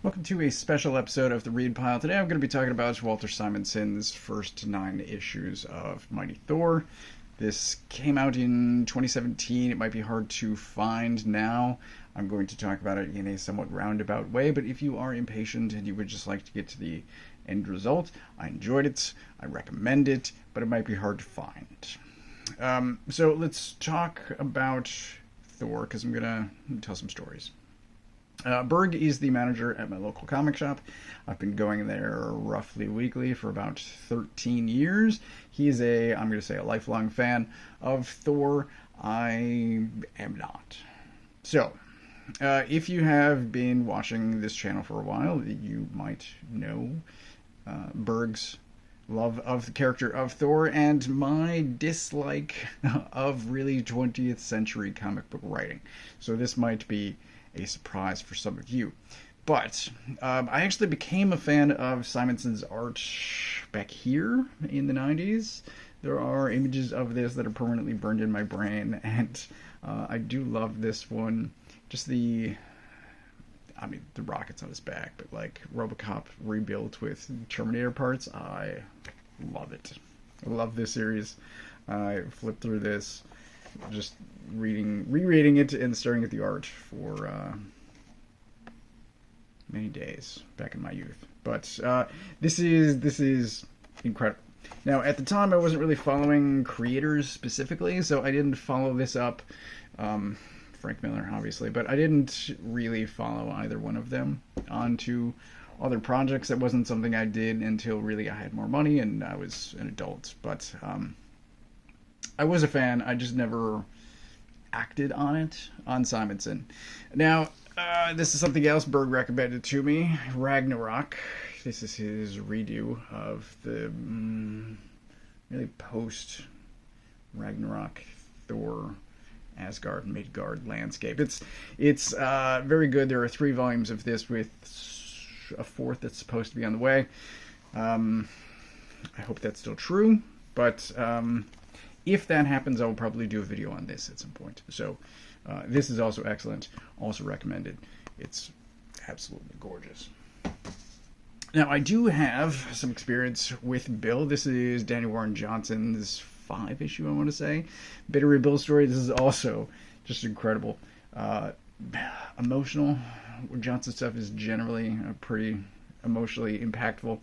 Welcome to a special episode of the Read Pile. Today I'm going to be talking about Walter Simonson's first 9 issues of Mighty Thor. This came out in 2017. It might be hard to find now. I'm going to talk about it in a somewhat roundabout way, but if you are impatient and you would just like to get to the end result, I enjoyed it, I recommend it, but it might be hard to find. So let's talk about Thor, because I'm going to tell some stories. Berg is the manager at my local comic shop. I've been going there roughly weekly for about 13 years. He is I'm going to say, a lifelong fan of Thor. I am not. So, if you have been watching this channel for a while, you might know Berg's love of the character of Thor and my dislike of really 20th century comic book writing. So this might be a surprise for some of you. But I actually became a fan of Simonson's art back here in the 90s. There are images of this that are permanently burned in my brain, and I do love this one. Just the rockets on his back, but like RoboCop rebuilt with Terminator parts. I love it. I love this series. I flipped through this, just rereading it and staring at the art for many days back in my youth. But this is incredible. Now, at the time, I wasn't really following creators specifically, so I didn't follow this up. Frank Miller, obviously, but I didn't really follow either one of them onto other projects. That wasn't something I did until really I had more money and I was an adult. But I was a fan. I just never acted on it on Simonson. Now, this is something else Berg recommended to me. Ragnarok. This is his redo of the really post Ragnarok Thor Asgard Midgard landscape. It's very good. There are 3 volumes of this with a 4th that's supposed to be on the way. I hope that's still true, but if that happens, I will probably do a video on this at some point. So this is also excellent, also recommended. It's absolutely gorgeous. Now, I do have some experience with Bill. This is Daniel Warren Johnson's 5 issue, I want to say. Bittery Bill story. This is also just incredible. Emotional. Johnson's stuff is generally pretty emotionally impactful.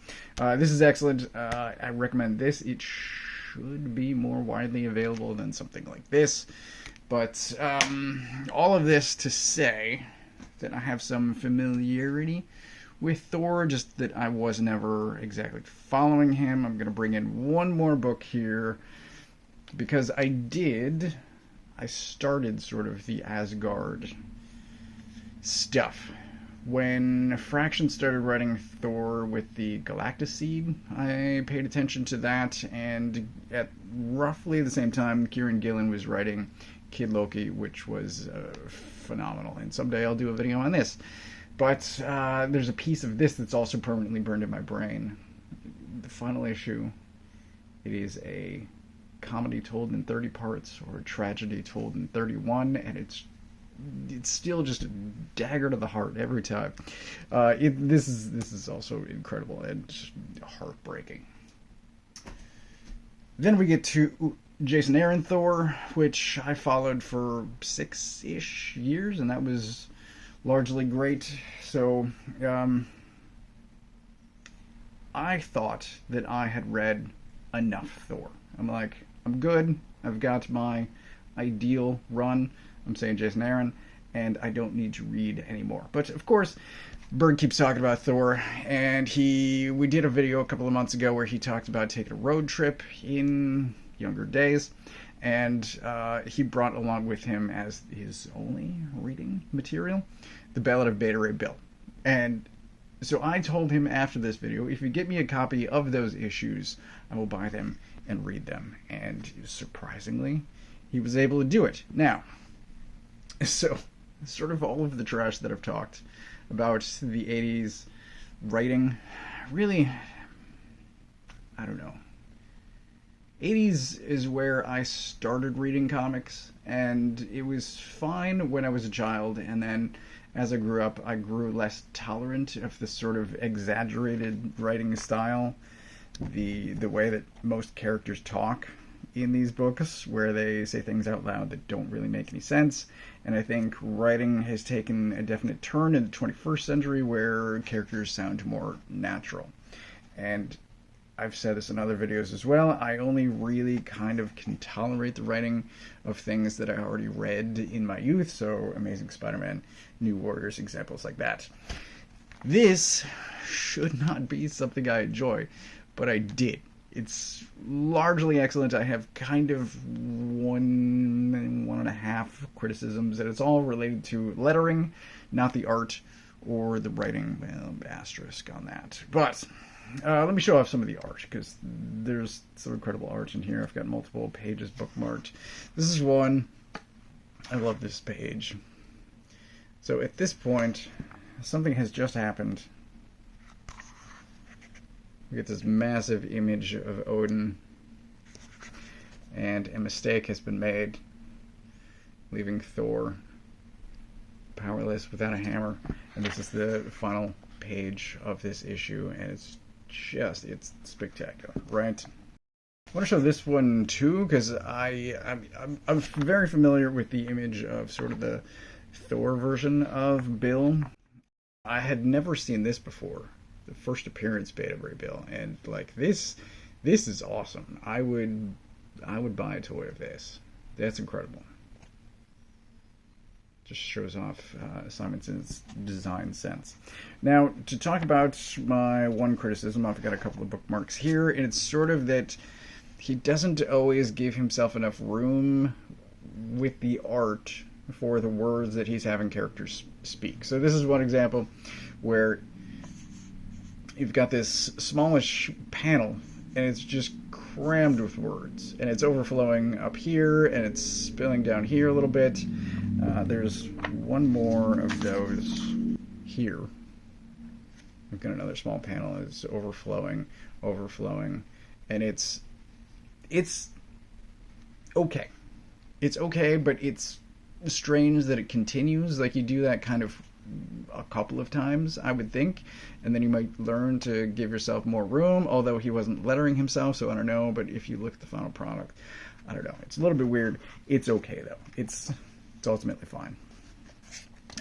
This is excellent. I recommend this. It should be more widely available than something like this. But all of this to say that I have some familiarity with Thor, just that I was never exactly following him. I'm going to bring in one more book here, because I started sort of the Asgard stuff. When Fraction started writing Thor with the Galactus Seed, I paid attention to that, and at roughly the same time, Kieron Gillen was writing Kid Loki, which was phenomenal, and someday I'll do a video on this. But there's a piece of this that's also permanently burned in my brain. The final issue, it is a comedy told in 30 parts, or a tragedy told in 31, and it's still just a dagger to the heart every time. This is also incredible and heartbreaking. Then we get to Jason Aaron Thor, which I followed for 6-ish years, and that was largely great. So I thought that I had read enough Thor. I'm like, I'm good. I've got my ideal run. I'm saying Jason Aaron, and I don't need to read anymore. But of course, Berg keeps talking about Thor, and we did a video a couple of months ago where he talked about taking a road trip in younger days, and he brought along with him as his only reading material the Ballad of Beta Ray Bill. And so I told him after this video, if you get me a copy of those issues, I will buy them and read them. And surprisingly, he was able to do it. Now, so sort of all of the trash that I've talked about the 80s writing, really, I don't know. 80s is where I started reading comics, and it was fine when I was a child, and then as I grew up, I grew less tolerant of this sort of exaggerated writing style, the way that most characters talk in these books, where they say things out loud that don't really make any sense. And I think writing has taken a definite turn in the 21st century where characters sound more natural. And I've said this in other videos as well, I only really kind of can tolerate the writing of things that I already read in my youth, so Amazing Spider-Man, New Warriors, examples like that. This should not be something I enjoy, but I did. It's largely excellent. I have kind of one and a half criticisms, and it's all related to lettering, not the art or the writing. Well, asterisk on that. But let me show off some of the art, because there's some incredible art in here. I've got multiple pages bookmarked. This is one. I love this page. So at this point, something has just happened. We get this massive image of Odin, and a mistake has been made, leaving Thor powerless without a hammer. And this is the final page of this issue, and it's spectacular, right? I want to show this one too, because I'm very familiar with the image of sort of the Thor version of Bill. I had never seen this before. The first appearance Beta Ray Bill, and like this is awesome. I would buy a toy of this. That's incredible. Just shows off Simonson's design sense. Now, to talk about my one criticism, I've got a couple of bookmarks here, and it's sort of that he doesn't always give himself enough room with the art for the words that he's having characters speak. So this is one example where you've got this smallish panel, and it's just crammed with words, and it's overflowing up here, and it's spilling down here a little bit. There's one more of those here. We've got another small panel that's overflowing, and it's okay. It's okay, but it's strange that it continues. Like, you do that kind of a couple of times, I would think, and then you might learn to give yourself more room, although he wasn't lettering himself, so I don't know. But if you look at the final product, I don't know, it's a little bit weird. It's okay though. It's ultimately fine.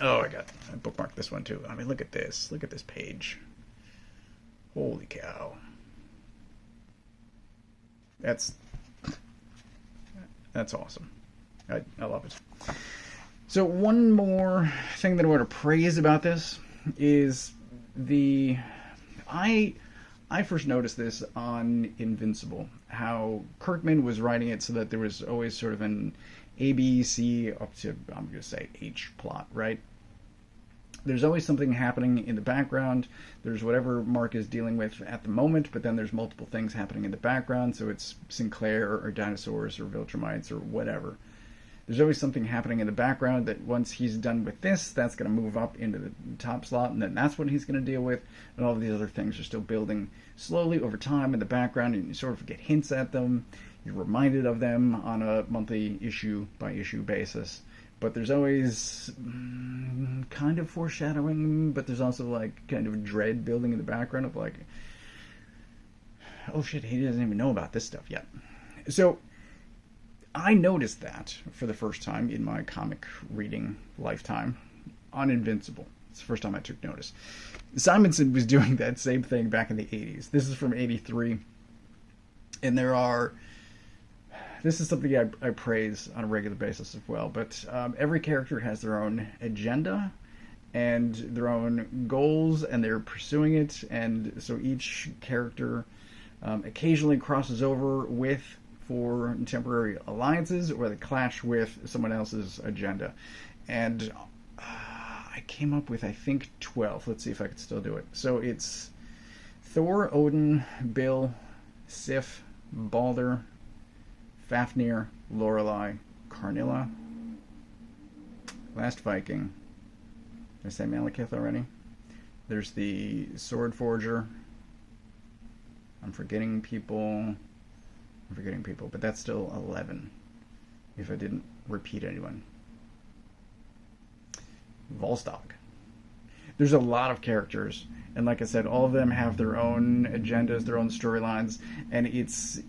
Oh, I bookmarked this one too. I mean, look at this page. Holy cow, that's awesome. I love it. So one more thing that I want to praise about this is I first noticed this on Invincible, how Kirkman was writing it so that there was always sort of an A, B, C, up to, I'm going to say, H plot, right? There's always something happening in the background. There's whatever Mark is dealing with at the moment, but then there's multiple things happening in the background, so it's Sinclair or dinosaurs or Viltrumites or whatever. There's always something happening in the background that once he's done with this, that's going to move up into the top slot, and then that's what he's going to deal with, and all of these other things are still building slowly over time in the background, and you sort of get hints at them. You're reminded of them on a monthly issue-by-issue basis. But there's always kind of foreshadowing, but there's also like kind of dread building in the background of like, oh shit, he doesn't even know about this stuff yet. So I noticed that for the first time in my comic reading lifetime on Invincible. It's the first time I took notice. Simonson was doing that same thing back in the 80s. This is from 83. And this is something I praise on a regular basis as well, but every character has their own agenda and their own goals, and they're pursuing it, and so each character occasionally crosses over with for temporary alliances, or they clash with someone else's agenda. And I came up with, I think, 12. Let's see if I can still do it. So it's Thor, Odin, Bill, Sif, Balder, Fafnir, Lorelei, Karnilla, Last Viking. Did I say Malekith already? There's the Sword Forger. I'm forgetting people. I'm forgetting people, but that's still 11, if I didn't repeat anyone. Volstagg. There's a lot of characters, and like I said, all of them have their own agendas, their own storylines, and it's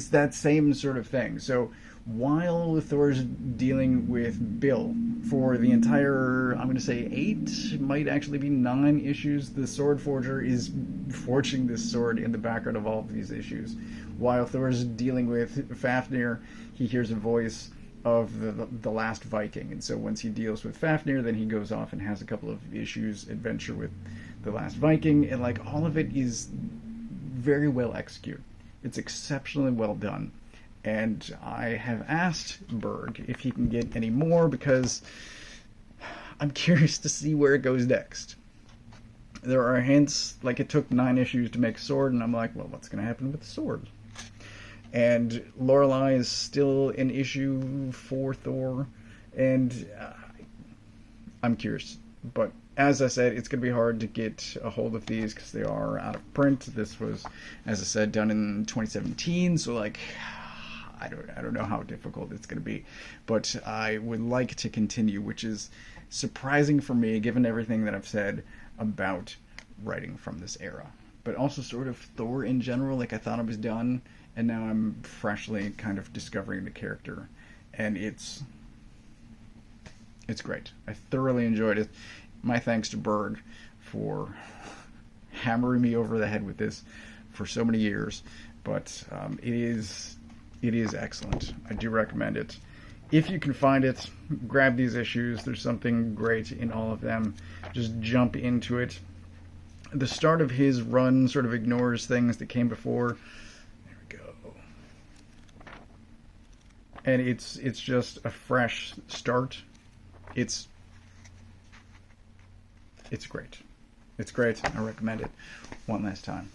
that same sort of thing. So while Thor's dealing with Bill for the entire, I'm going to say 8, might actually be 9 issues, the Sword Forger is forging this sword in the background of all of these issues. While Thor's dealing with Fafnir, he hears a voice of the last Viking, and so once he deals with Fafnir, then he goes off and has a couple of issues adventure with the last Viking, and like all of it is very well executed. It's exceptionally well done, and I have asked Berg if he can get any more because I'm curious to see where it goes next. There are hints, like it took 9 issues to make a sword, and I'm like, well, what's going to happen with the sword? And Lorelei is still an issue for Thor, and I'm curious. But as I said, it's going to be hard to get a hold of these because they are out of print. This was, as I said, done in 2017, so like I don't know how difficult it's going to be. But I would like to continue, which is surprising for me given everything that I've said about writing from this era. But also sort of Thor in general, like I thought I was done, and now I'm freshly kind of discovering the character, and it's great. I thoroughly enjoyed it. My thanks to Berg for hammering me over the head with this for so many years, but it is excellent. I do recommend it. If you can find it, grab these issues. There's something great in all of them. Just jump into it. The start of his run sort of ignores things that came before. And it's just a fresh start. It's great. It's great. I recommend it one last time.